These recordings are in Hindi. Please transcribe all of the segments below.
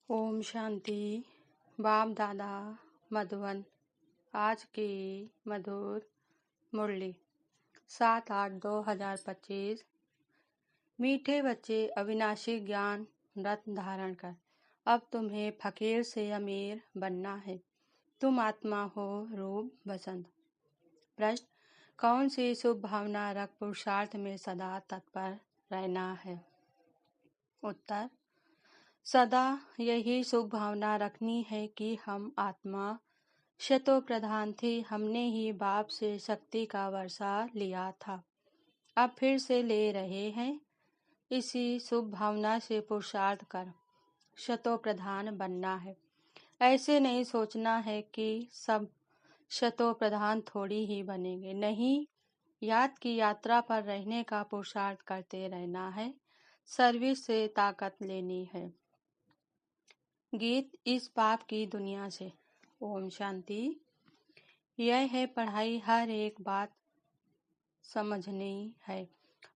ओम शांति। बाप दादा मधुबन। आज की मधुर मुरली 7/8/2025। मीठे बच्चे, अविनाशी ज्ञान रत्न धारण कर अब तुम्हें फकीर से अमीर बनना है। तुम आत्मा हो, रूप बसंत। प्रश्न: कौन सी शुभ भावना रख पुरुषार्थ में सदा तत्पर रहना है? उत्तर: सदा यही शुभ भावना रखनी है कि हम आत्मा शतो प्रधान थे। हमने ही बाप से शक्ति का वर्षा लिया था, अब फिर से ले रहे हैं। इसी शुभ भावना से पुरुषार्थ कर शतो प्रधान बनना है। ऐसे नहीं सोचना है कि सब शतो प्रधान थोड़ी ही बनेंगे। नहीं, याद की यात्रा पर रहने का पुरुषार्थ करते रहना है। सर्विस से ताकत लेनी है। गीत इस पाप की दुनिया से। ओम शांति। यह है पढ़ाई, हर एक बात समझनी है।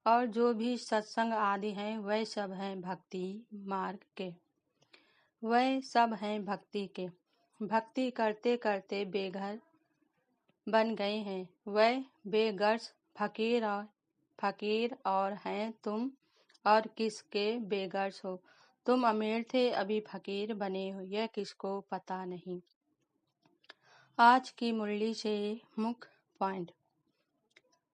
और जो भी सत्संग आदि हैं वह सब हैं भक्ति मार्ग के। वह सब हैं भक्ति के। भक्ति करते करते बेघर बन गए हैं। वह बेगर्स फकीर और हैं तुम, और किसके बेगर्स हो? तुम अमीर थे, अभी फकीर बने हो, यह किसको पता नहीं। आज की मुरली से मुख्य पॉइंट।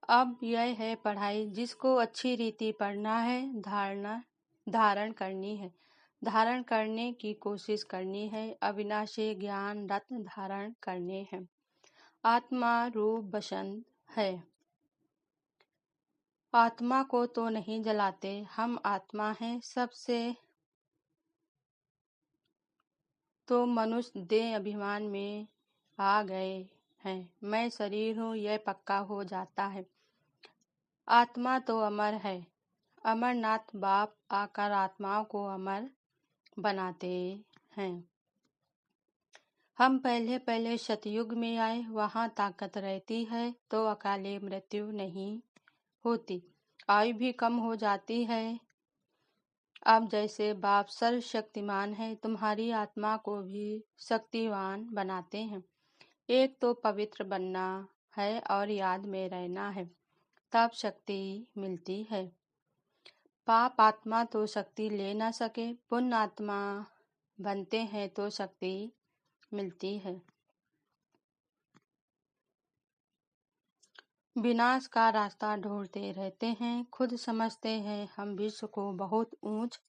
अब यह है पढ़ाई, जिसको अच्छी रीति पढ़ना है, धारण करनी है, धारण करने की कोशिश करनी है। अविनाशी ज्ञान रत्न धारण करने हैं। आत्मा रूप बसंत है। आत्मा को तो नहीं जलाते, हम आत्मा हैं। सबसे तो मनुष्य देह अभिमान में आ गए हैं। मैं शरीर हूँ, यह पक्का हो जाता है। आत्मा तो अमर है। अमरनाथ बाप आकर आत्माओं को अमर बनाते हैं। हम पहले पहले सतयुग में आए, वहाँ ताकत रहती है तो अकाले मृत्यु नहीं होती, आयु भी कम हो जाती है। अब जैसे बाप सर्वशक्तिमान है, तुम्हारी आत्मा को भी शक्तिवान बनाते हैं। एक तो पवित्र बनना है और याद में रहना है, तब शक्ति मिलती है। पाप आत्मा तो शक्ति ले न सके, पुण्य आत्मा बनते हैं तो शक्ति मिलती है। विनाश का रास्ता ढूंढते रहते हैं। खुद समझते हैं हम विश्व को बहुत ऊंच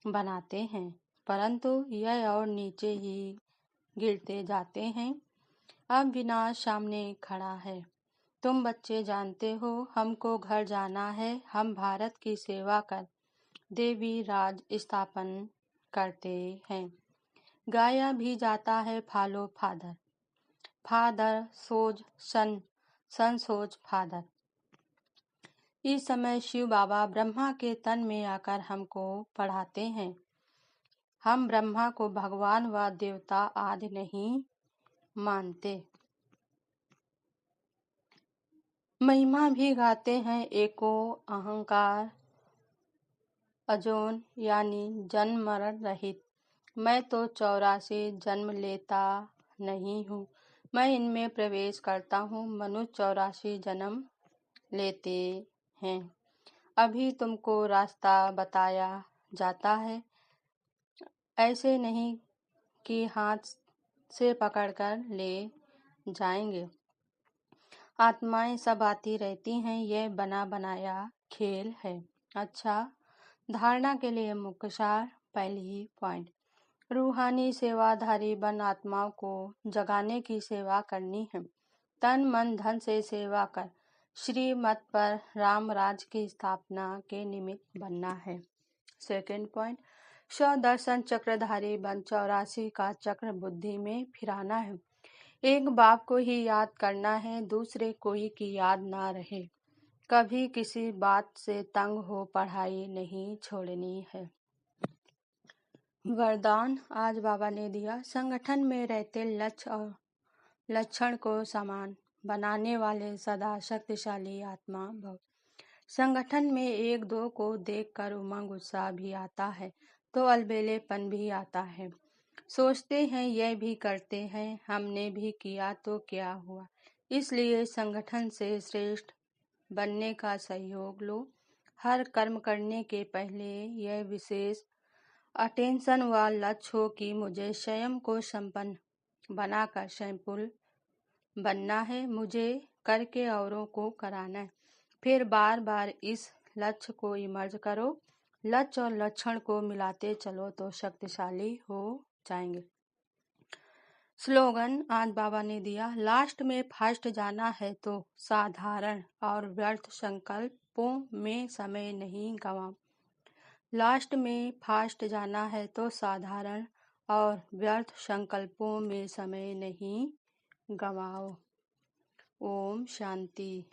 बनाते हैं, परंतु यह और नीचे ही गिरते जाते हैं। अब विनाश सामने खड़ा है। तुम बच्चे जानते हो हमको घर जाना है। हम भारत की सेवा कर देवी राज स्थापन करते हैं। गाया भी जाता है फॉलो फादर, फादर सोज सन, सन सोज फादर। इस समय शिव बाबा ब्रह्मा के तन में आकर हमको पढ़ाते हैं। हम ब्रह्मा को भगवान व देवता आदि नहीं मानते। महिमा भी गाते हैं एको अहंकार अजोन, यानी जन्म मरण रहित। मैं तो 84 जन्म लेता नहीं हूँ, मैं इनमें प्रवेश करता हूँ। मनुष्य 84 जन्म लेते हैं। अभी तुमको रास्ता बताया जाता है, ऐसे नहीं कि हाथ से पकड़कर ले जाएंगे। आत्माएं सब आती रहती हैं, यह बना बनाया खेल है। अच्छा, धारणा के लिए मुख्य सार। पहली पॉइंट, रूहानी सेवाधारी बन आत्माओं को जगाने की सेवा करनी है। तन मन धन से सेवा कर श्रीमत पर राम राज की स्थापना के निमित्त बनना है। सेकंड पॉइंट, स्वदर्शन चक्रधारी बन 84 का चक्र बुद्धि में फिराना है। एक बाप को ही याद करना है, दूसरे कोई की याद ना रहे। कभी किसी बात से तंग हो पढ़ाई नहीं छोड़नी है। वरदान आज बाबा ने दिया। संगठन में रहते लक्ष्य और लक्षण को समान बनाने वाले सदा शक्तिशाली आत्मा भव। संगठन में एक दो को देखकर उमंग उत्साह भी आता है, तो अलबेलेपन भी आता है। सोचते हैं यह भी करते हैं, हमने भी किया तो क्या हुआ। इसलिए संगठन से श्रेष्ठ बनने का सहयोग लो। हर कर्म करने के पहले यह विशेष अटेंशन व लक्ष्य हो कि मुझे स्वयं को संपन्न बनाकर स्वयंपुल बनना है, मुझे करके औरों को कराना है। फिर बार बार इस लक्ष्य को इमर्ज करो। लक्ष्य और लक्षण को मिलाते चलो तो शक्तिशाली हो जाएंगे। स्लोगन आज बाबा ने दिया, लास्ट में फर्स्ट जाना है तो साधारण और व्यर्थ संकल्पों में समय नहीं गवाओ। लास्ट में फास्ट जाना है तो साधारण और व्यर्थ संकल्पों में समय नहीं गवाओ। ओम शांति।